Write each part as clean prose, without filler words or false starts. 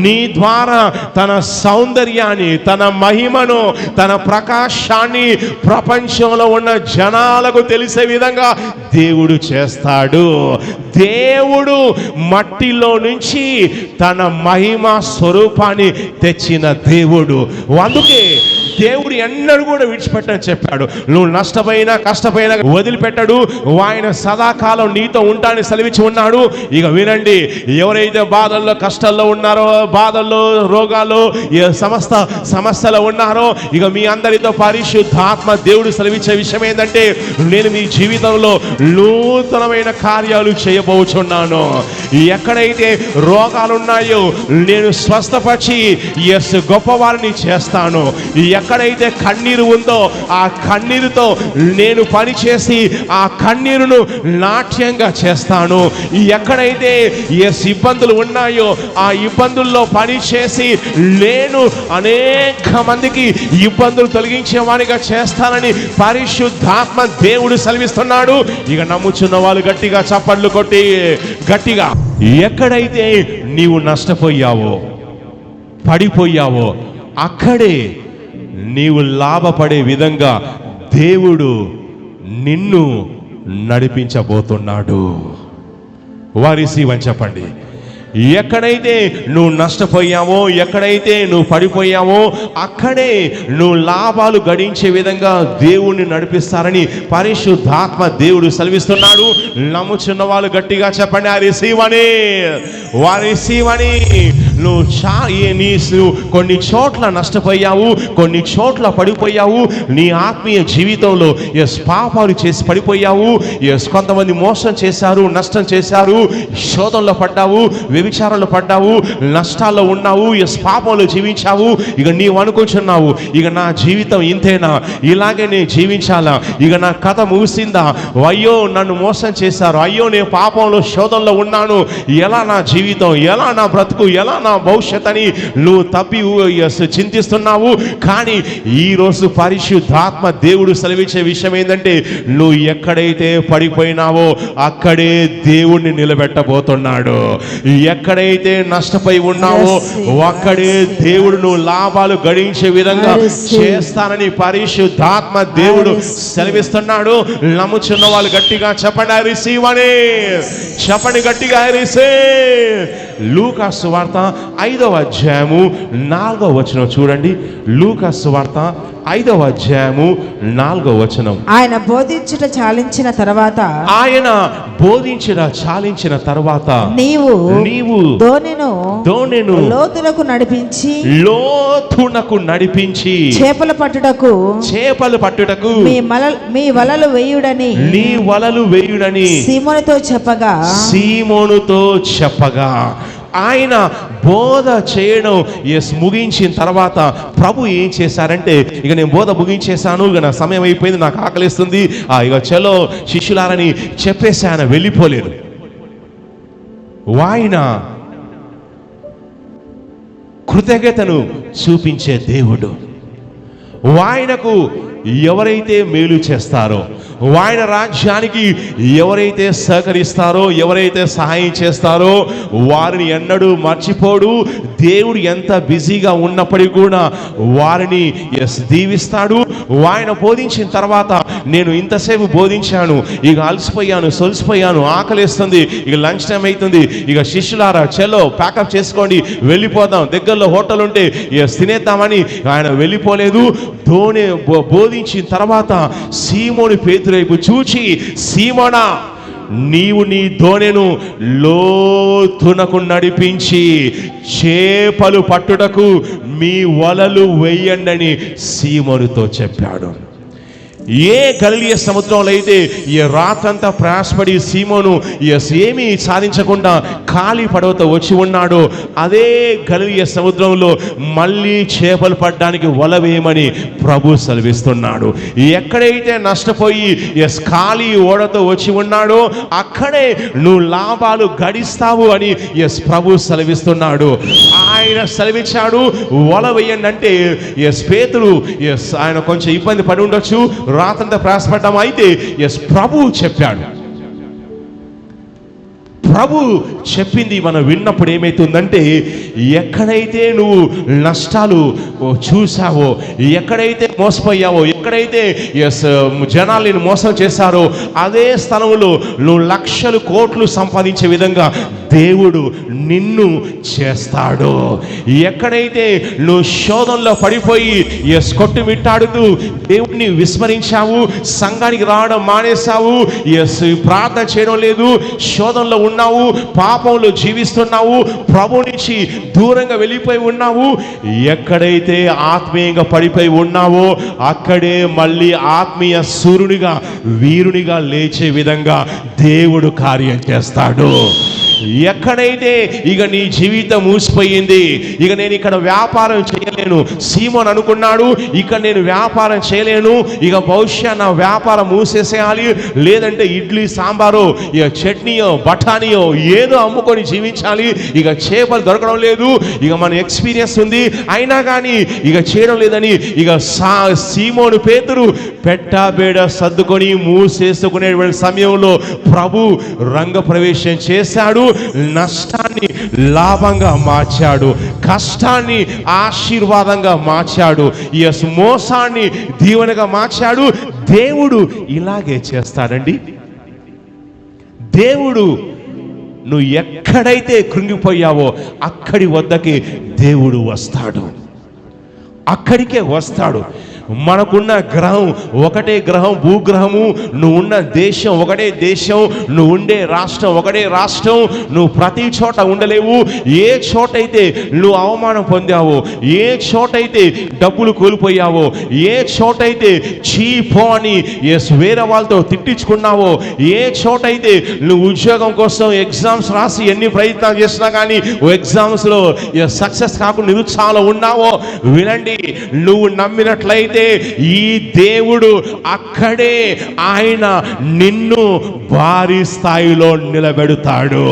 నీ ద్వారా తన సౌందర్యాన్ని, తన మహిమను, తన ప్రకాశాన్ని ప్రపంచంలో ఉన్న జనాలకు తెలిసే విధంగా దేవుడు చేస్తాడు. దేవుడు మట్టిలో నుంచి తన మహిమ స్వరూపాన్ని తెచ్చిన దేవుడు. అందుకే దేవుడు ఎన్నడూ కూడా విడిచిపెట్టని చెప్పాడు. నువ్వు నష్టపోయినా కష్టపోయినా వదిలిపెట్టాడు. ఆయన సదాకాలం నీతో ఉంటానని సెలవిచ్చి ఉన్నాడు. ఇక వినండి, ఎవరైతే బాధల్లో కష్టాల్లో ఉన్నారో, బాధల్లో రోగాల్లో సమస్త సమస్యలో ఉన్నారో, ఇక మీ అందరితో పరిశుద్ధాత్మ దేవుడు సెలవిచ్చే విషయం ఏంటంటే, నేను మీ జీవితంలో నూతనమైన కార్యాలు చేయబోచున్నాను. ఎక్కడైతే రోగాలు ఉన్నాయో నేను స్వస్థపరిచి గొప్పవారిని చేస్తాను. ఎక్కడైతే కన్నీరు ఉందో ఆ కన్నీరుతో నేను పని చేసి ఆ కన్నీరును నాట్యంగా చేస్తాను. ఎక్కడైతే ఇబ్బందులు ఉన్నాయో ఆ ఇబ్బందుల్లో పని చేసి నేను అనేక మందికి ఇబ్బందులు తొలగించే వారిగా చేస్తానని పరిశుద్ధాత్మ దేవుడు సెలవిస్తున్నాడు. ఇక నమ్ముచున్న వాళ్ళు గట్టిగా చప్పట్లు కొట్టి గట్టిగా, ఎక్కడైతే నీవు నష్టపోయావో, పడిపోయావో, అక్కడే నీవు లాభపడే విధంగా దేవుడు నిన్ను నడిపించబోతున్నాడు. వారిసివని చెప్పండి. ఎక్కడైతే నువ్వు నష్టపోయావో, ఎక్కడైతే నువ్వు పడిపోయావో, అక్కడే నువ్వు లాభాలు గడించే విధంగా దేవుణ్ణి నడిపిస్తారని పరిశుద్ధాత్మ దేవుడు సెలవిస్తున్నాడు. నమ్ముచున్న వాళ్ళు గట్టిగా చెప్పండి, వారిసివని. నువ్వు కొన్ని చోట్ల నష్టపోయావు, కొన్ని చోట్ల పడిపోయావు. నీ ఆత్మీయ జీవితంలో పాపాలు చేసి పడిపోయావు. కొంతమంది మోసం చేశారు, నష్టం చేశారు, శోధనలో పడ్డావు, వ్యభిచారంలో పడ్డావు, నష్టాల్లో ఉన్నావు, పాపంలో జీవించావు. ఇక నీవు అనుకుంటున్నావు, ఇక నా జీవితం ఇంతేనా, ఇలాగే నేను జీవించాలా, ఇక నా కథ ముగిసిందా, అయ్యో నన్ను మోసం చేశారు, అయ్యో నేను పాపంలో శోధనలో ఉన్నాను, ఎలా నా జీవితం, ఎలా నా బ్రతుకు, ఎలా నా భవిష్యత్ అని నువ్వు తప్పి చింతిస్తున్నావు. కానీ ఈరోజు పరిశుద్ధాత్మ దేవుడు సెలవిచ్చే విషయం ఏంటంటే, నువ్వు ఎక్కడైతే పడిపోయినావో అక్కడే దేవుణ్ణి నిలబెట్టబోతున్నాడు. ఎక్కడైతే నష్టపోయి ఉన్నావో అక్కడే దేవుడు నువ్వు లాభాలు గడించే విధంగా చేస్తానని పరిశుద్ధాత్మ దేవుడు సెలవిస్తున్నాడు. నమ్ముచున్న వాళ్ళు గట్టిగా చెప్పండి, రిసీవ్ అని చెప్పండి, గట్టిగా రిసీవ్. లూకా సువార్త 5వ అధ్యాయము 4వ వచనం చూడండి. లూకా సువార్త 5వ అధ్యాయము 4వ వచనం. ఆయన బోధించుట చాలించిన తర్వాత నీవు దోణిను లోతునకు నడిపించి చేపలు పట్టుటకు మీ వలలు వేయుడని సీమోనుతో చెప్పగా ఆయన బోధ చేయడం ముగించిన తర్వాత ప్రభు ఏం చేశారంటే, ఇక నేను బోధ ముగించేశాను, ఇక నా సమయం అయిపోయింది, నాకు ఆకలిస్తుంది, ఇక చలో శిష్యులారని చెప్పేసి ఆయన వెళ్ళిపోలేదు. ఆయన కృతజ్ఞతను చూపించే దేవుడు. ఆయనకు ఎవరైతే మేలు చేస్తారో, ఆయన రాజ్యానికి ఎవరైతే సహకరిస్తారో, ఎవరైతే సహాయం చేస్తారో వారిని ఎన్నడూ మర్చిపోడు. దేవుడు ఎంత బిజీగా ఉన్నప్పటికీ కూడా వారిని దీవిస్తాడు. ఆయన బోధించిన తర్వాత, నేను ఇంతసేపు బోధించాను, ఇక అలసిపోయాను, సొలిసిపోయాను, ఆకలిస్తుంది, ఇక లంచ్ టైం అవుతుంది, ఇక శిష్యులారా చలో ప్యాకప్ చేసుకోండి, వెళ్ళిపోదాం, దగ్గరలో హోటల్ ఉంటే తినేద్దామని ఆయన వెళ్ళిపోలేదు. బోధించిన తర్వాత సీమోను పేతురు చూచి, సీమోనా, నీవు నీ దోణెను లోతునకు నడిపించి చేపలు పట్టుటకు మీ వలలు వేయండి సీమోనుతో చెప్పాడు. ఏ గలిలయ సముద్రంలో అయితే ఈ రాత్రంతా ప్రయాసపడి సీమోను ఏమీ సాధించకుండా ఖాళీ పడవతో వచ్చి ఉన్నాడో, అదే గలిలయ సముద్రంలో మళ్ళీ చేపలు పడడానికి వల వేయమని ప్రభు సెలవిస్తున్నాడు. ఎక్కడైతే నష్టపోయి ఖాళీ ఓడతో వచ్చి ఉన్నాడో అక్కడే నువ్వు లాభాలు గడిస్తావు అని ప్రభు సెలవిస్తున్నాడు. ఆయన సెలవిచ్చాడు, వల వేయండి అంటే పేతురు ఆయన కొంచెం ఇబ్బంది పడి ఉండొచ్చు, రాత్రంతా ప్రయాసపడ్డాము. అయితే ప్రభువు చెప్పాడు, ప్రభు చెప్పింది మనం విన్నప్పుడు ఏమైతుందంటే, ఎక్కడైతే నువ్వు నష్టాలు చూసావో, ఎక్కడైతే మోసపోయావో, ఎక్కడైతే జనాల్ని మోసం చేశారో అదే స్థలంలో నువ్వు లక్షలు కోట్లు సంపాదించే విధంగా దేవుడు నిన్ను చేస్తాడు. ఎక్కడైతే నువ్వు శోధనలో పడిపోయి కొట్టుమిట్టాడుతూ దేవుడిని విస్మరించావు, సంఘానికి రావడం మానేశావు, ప్రార్థన చేయడం లేదు, శోధనలో ఉన్నావు, పాపంలో జీవిస్తున్నావు, ప్రభు నుంచి దూరంగా వెళ్ళిపోయి ఉన్నావు, ఎక్కడైతే ఆత్మీయంగా పడిపోయి ఉన్నావో అక్కడే మళ్ళీ ఆత్మీయ సూర్యునిగా వీరునిగా లేచే విధంగా దేవుడు కార్యం చేస్తాడు. ఎక్కడైతే ఇక నీ జీవితం మూసిపోయింది, ఇక నేను ఇక్కడ వ్యాపారం చేయలేను, సీమోన్ అనుకున్నాడు, ఇక నేను వ్యాపారం చేయలేను, ఇక బహుశా నా వ్యాపారం మూసేసేయాలి, లేదంటే ఇడ్లీ సాంబారో ఇక చట్నీయో బఠానీయో ఏదో అమ్ముకొని జీవించాలి, ఇక చేపలు దొరకడం లేదు, ఇక మన ఎక్స్పీరియన్స్ ఉంది అయినా కానీ ఇక చేయడం లేదని ఇక సీమోను పేతురు పెట్టాబేడ సర్దుకొని మూసేసుకునే సమయంలో ప్రభు రంగ ప్రవేశం చేశాడు. నష్టాన్ని లాభంగా మార్చాడు, కష్టాన్ని ఆశీర్వాదంగా మార్చాడు, మోసాన్ని దీవెనగా మార్చాడు. దేవుడు ఇలాగే చేస్తాడండి. దేవుడు నువ్వు ఎక్కడైతే కృంగిపోయావో అక్కడి వద్దకి దేవుడు వస్తాడు, అక్కడికే వస్తాడు. మనకున్న గ్రహం ఒకటే గ్రహం, భూగ్రహము. నువ్వు ఉన్న దేశం ఒకటే దేశం, నువ్వు ఉండే రాష్ట్రం ఒకటే రాష్ట్రం. నువ్వు ప్రతి చోట ఉండలేవు. ఏ చోటైతే నువ్వు అవమానం పొందావో, ఏ చోటైతే డబ్బులు కోల్పోయావో, ఏ చోటైతే చీపో అని వేరే వాళ్ళతో తిట్టించుకున్నావో, ఏ చోటైతే నువ్వు ఉద్యోగం కోసం ఎగ్జామ్స్ రాసి ఎన్ని ప్రయత్నాలు చేసినా కానీ ఎగ్జామ్స్లో సక్సెస్ కాకుండా నిరుత్సాహంలో ఉన్నావో, వినండి, నువ్వు నమ్మినట్లయితే ఈ దేవుడు అక్కడే ఆయన నిన్ను భారీ స్థాయిలో నిలబెడతాడు.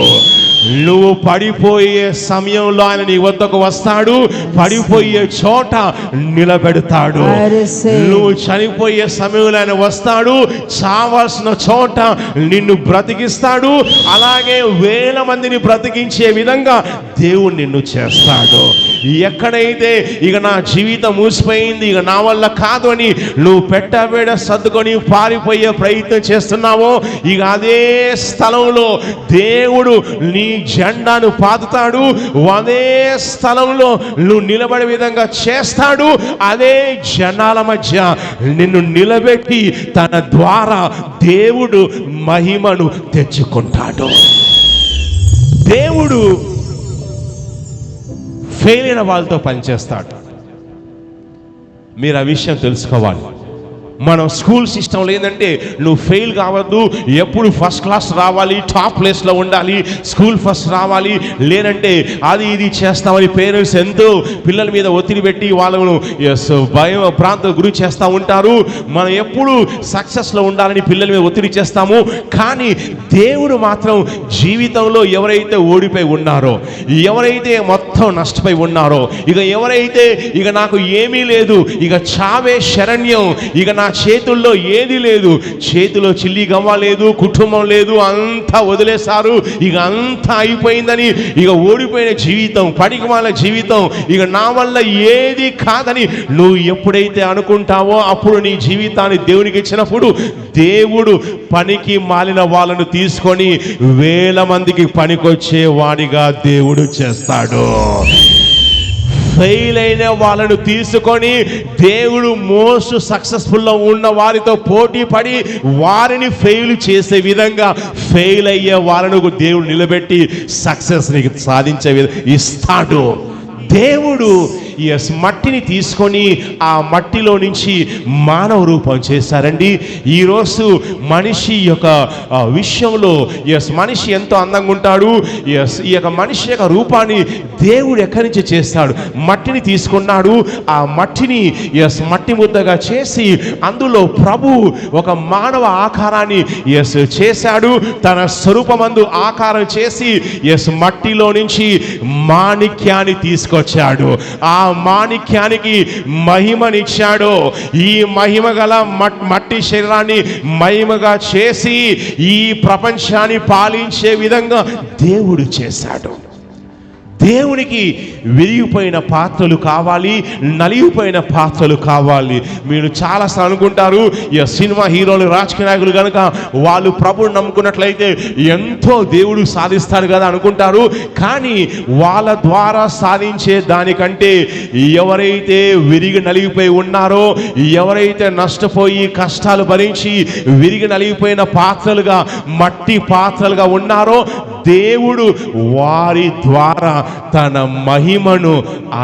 నువ్వు పడిపోయే సమయంలో ఆయన నీ వద్దకు వస్తాడు, పడిపోయే చోట నిలబెడతాడు. నువ్వు చనిపోయే సమయంలో ఆయన వస్తాడు, చావాల్సిన చోట నిన్ను బ్రతికిస్తాడు. అలాగే వేల మందిని బ్రతికించే విధంగా దేవుడు నిన్ను చేస్తాడు. ఎక్కడైతే ఇక నా జీవితం మూసిపోయింది, ఇక నా వల్ల కాదు అని నువ్వు పెట్టబేడ సర్దుకొని పారిపోయే ప్రయత్నం చేస్తున్నావో, ఇక అదే స్థలంలో దేవుడు నీ జెండాను పాతుతాడు, అదే స్థలంలో నువ్వు నిలబడే విధంగా చేస్తాడు. అదే జనాల మధ్య నిన్ను నిలబెట్టి తన ద్వారా దేవుడు మహిమను తెచ్చుకుంటాడు. దేవుడు ఫెయిల్ అయిన వాళ్ళతో పనిచేస్తాడు. మీరు ఆ విషయం తెలుసుకోవాలి. మనం స్కూల్ సిస్టంలో ఏంటంటే నువ్వు ఫెయిల్ కావద్దు, ఎప్పుడు ఫస్ట్ క్లాస్ రావాలి, టాప్ ప్లేస్లో ఉండాలి, స్కూల్ ఫస్ట్ రావాలి, లేదంటే అది ఇది చేస్తామని పేరెంట్స్ ఎంతో పిల్లల మీద ఒత్తిడి పెట్టి వాళ్ళను భయం ప్రాంతం గురి చేస్తూ ఉంటారు. మనం ఎప్పుడు సక్సెస్లో ఉండాలని పిల్లల మీద ఒత్తిడి చేస్తాము. కానీ దేవుడు మాత్రం జీవితంలో ఎవరైతే ఓడిపోయి ఉన్నారో, ఎవరైతే మొత్తం నష్టపోయి ఉన్నారో, ఇక ఎవరైతే ఇక నాకు ఏమీ లేదు, ఇక చావే శరణ్యం, ఇక నా చేతుల్లో ఏది లేదు, చేతిలో చిల్లి గవ్వ లేదు, కుటుంబం లేదు, అంతా వదిలేశారు, ఇక అంతా అయిపోయిందని, ఇక ఓడిపోయిన జీవితం, పడికిమాల జీవితం, ఇక నా వల్ల ఏది కాదని నువ్వు ఎప్పుడైతే అనుకుంటావో అప్పుడు నీ జీవితాన్ని దేవునికి ఇచ్చినప్పుడు దేవుడు పనికి మాలిన వాళ్ళను తీసుకొని వేల మందికి పనికొచ్చే వాడిగా దేవుడు చేస్తాడు. ఫెయిల్ అయిన వాళ్ళను తీసుకొని దేవుడు మోస్ట్ సక్సెస్ఫుల్లో ఉన్న వారితో పోటీ పడి వారిని ఫెయిల్ చేసే విధంగా ఫెయిల్ అయ్యే వాళ్ళను దేవుడు నిలబెట్టి సక్సెస్ని సాధించే విధంగా ఇస్తాడు. దేవుడు మట్టిని తీసుకొని ఆ మట్టిలో నుంచి మానవ రూపం చేశారండి. ఈరోజు మనిషి యొక్క విషయంలో మనిషి ఎంతో అందంగా ఉంటాడు. ఈ యొక్క మనిషి యొక్క రూపాన్ని దేవుడు ఎక్కడి నుంచి చేస్తాడు? మట్టిని తీసుకున్నాడు. ఆ మట్టిని మట్టి ముద్దగా చేసి అందులో ప్రభు ఒక మానవ ఆకారాన్ని చేశాడు. తన స్వరూపమందు ఆకారం చేసి మట్టిలో నుంచి మాణిక్యాన్ని తీసుకొచ్చాడు. ఆ మాణిక్యానికి మహిమనిచ్చాడో, ఈ మహిమ గల మట్టి శరీరాన్ని మహిమగా చేసి ఈ ప్రపంచాన్ని పాలించే విధంగా దేవుడు చేశాడు. దేవునికి విరిగిపోయిన పాత్రలు కావాలి, నలిగిపోయిన పాత్రలు కావాలి. మీరు చాలాసార్లు అనుకుంటారు, ఈ సినిమా హీరోలు, రాజకీయ నాయకులు కనుక వాళ్ళు ప్రభువుని నమ్ముకున్నట్లయితే ఎంతో దేవుడు సాధిస్తాడు కదా అనుకుంటారు. కానీ వాళ్ళ ద్వారా సాధించే దానికంటే ఎవరైతే విరిగి నలిగిపోయి ఉన్నారో, ఎవరైతే నష్టపోయి కష్టాలు భరించి విరిగి నలిగిపోయిన పాత్రలుగా, మట్టి పాత్రలుగా ఉన్నారో, దేవుడు వారి ద్వారా తన మహిమను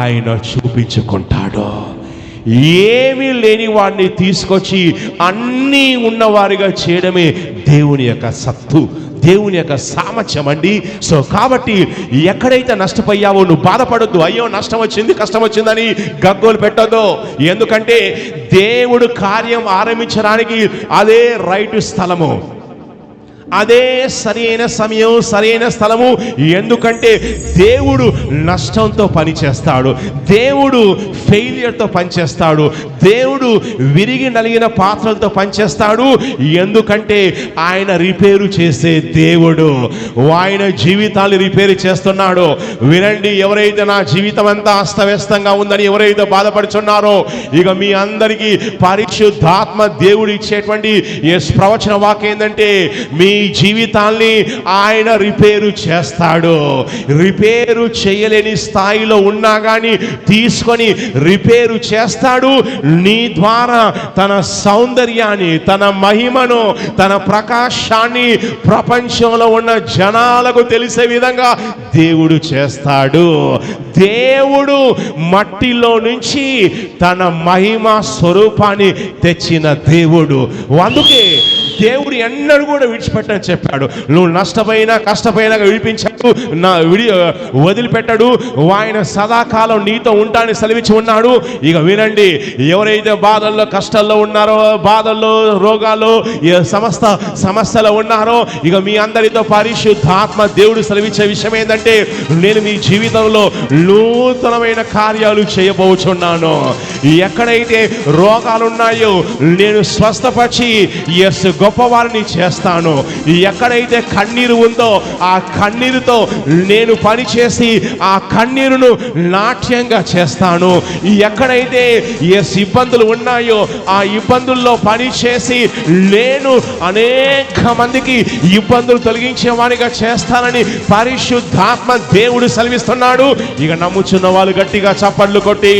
ఆయన చూపించుకుంటాడు. ఏమీ లేని వాడిని తీసుకొచ్చి అన్నీ ఉన్నవారిగా చేయడమే దేవుని యొక్క సత్తు, దేవుని యొక్క సామర్థ్యం అండి. సో కాబట్టి ఎక్కడైతే నష్టపోయావో నువ్వు బాధపడొద్దు. అయ్యో నష్టం వచ్చింది, కష్టం వచ్చిందని గగ్గోలు పెట్టొద్దు. ఎందుకంటే దేవుడు కార్యం ఆరంభించడానికి అదే రైట్ స్థలము, అదే సరైన సమయం, సరైన స్థలము. ఎందుకంటే దేవుడు నష్టంతో పనిచేస్తాడు, దేవుడు ఫెయిలియర్తో పనిచేస్తాడు, దేవుడు విరిగి నలిగిన పాత్రలతో పనిచేస్తాడు. ఎందుకంటే ఆయన రిపేరు చేసే దేవుడు, ఆయన జీవితాన్ని రిపేరు చేస్తున్నాడు. వినండి, ఎవరైతే నా జీవితం అంతా అస్తవ్యస్తంగా ఉందని ఎవరైతే బాధపడుచున్నారో, ఇక మీ అందరికీ పరిశుద్ధాత్మ దేవుడు ఇచ్చేటువంటి ప్రవచన వాక్యం ఏంటంటే, మీ జీవితాన్ని ఆయన రిపేరు చేస్తాడు. రిపేరు చేయలేని స్థాయిలో ఉన్నా కానీ తీసుకొని రిపేరు చేస్తాడు. నీ ద్వారా తన సౌందర్యాన్ని, తన మహిమను, తన ప్రకాశాన్ని ప్రపంచంలో ఉన్న జనాలకు తెలిసే విధంగా దేవుడు చేస్తాడు. దేవుడు మట్టిలో నుంచి తన మహిమ స్వరూపాన్ని తెచ్చిన దేవుడు. అందుకే దేవుడు ఎన్నడూ కూడా విడిచిపెట్టని చెప్పాడు. నువ్వు నష్టపోయినా కష్టపోయినా విడిపించాడు, వదిలిపెట్టాడు. ఆయన సదాకాలం నీతో ఉంటానని సెలవిచ్చి ఉన్నాడు. ఇక వినండి, ఎవరైతే బాధల్లో, కష్టాల్లో ఉన్నారో, బాధల్లో, రోగాల్లో, సమస్త సమస్యలో ఉన్నారో, ఇక మీ అందరితో పరిశుద్ధాత్మ దేవుడు సెలవిచ్చే విషయం ఏంటంటే, నేను మీ జీవితంలో నూతనమైన కార్యాలు చేయబోచున్నాను. ఎక్కడైతే రోగాలు ఉన్నాయో నేను స్వస్థపరిచి గొప్పవారిని చేస్తాను. ఎక్కడైతే కన్నీరు ఉందో ఆ కన్నీరుతో నేను పనిచేసి ఆ కన్నీరును నాట్యంగా చేస్తాను. ఎక్కడైతే ఇబ్బందులు ఉన్నాయో ఆ ఇబ్బందుల్లో పనిచేసి నేను అనేక మందికి ఇబ్బందులు తొలగించేవానిగా చేస్తానని పరిశుద్ధాత్మ దేవుడు సెలవిస్తున్నాడు. ఇక నమ్ముచున్న వాళ్ళు గట్టిగా చప్పట్లు కొట్టి,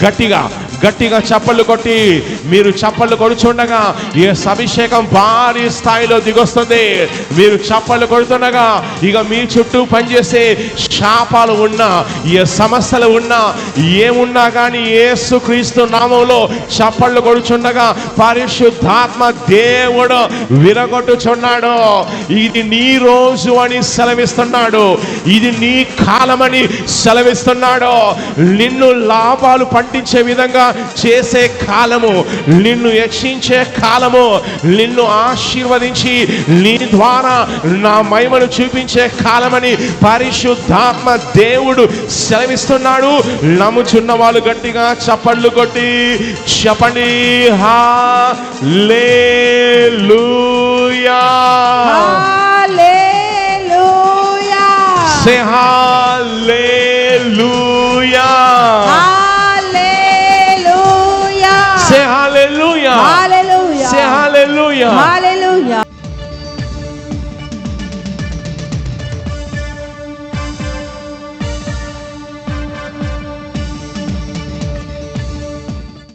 గట్టిగా చప్పళ్ళు కొట్టి, మీరు చప్పళ్ళు కొడుచుండగా ఈ అభిషేకం భారీ స్థాయిలో దిగొస్తుంది. మీరు చప్పళ్ళు కొడుతుండగా ఇక మీ చుట్టూ పనిచేసే శాపాలు ఉన్నా, ఏ సమస్యలు ఉన్నా, ఏమున్నా కానీ యేసుక్రీస్తు నామంలో చప్పళ్ళు కొడుచుండగా పరిశుద్ధాత్మ దేవుడు విరగొట్టుచున్నాడు. ఇది నీ రోజు అని సెలవిస్తున్నాడు, ఇది నీ కాలమని సెలవిస్తున్నాడు. నిన్ను లాభాలు పండించే విధంగా చేసే కాలము, నిన్ను హెచ్చించే కాలము, నిన్ను ఆశీర్వదించి నీ ద్వారా నా మహిమను చూపించే కాలమని పరిశుద్ధాత్మ దేవుడు సెలవిస్తున్నాడు. నమ్ముచున్న వాళ్ళు గట్టిగా చప్పళ్ళు కొట్టి చెప్పండి, హల్లెలూయా, హల్లెలూయా, సే హల్లెలూయా.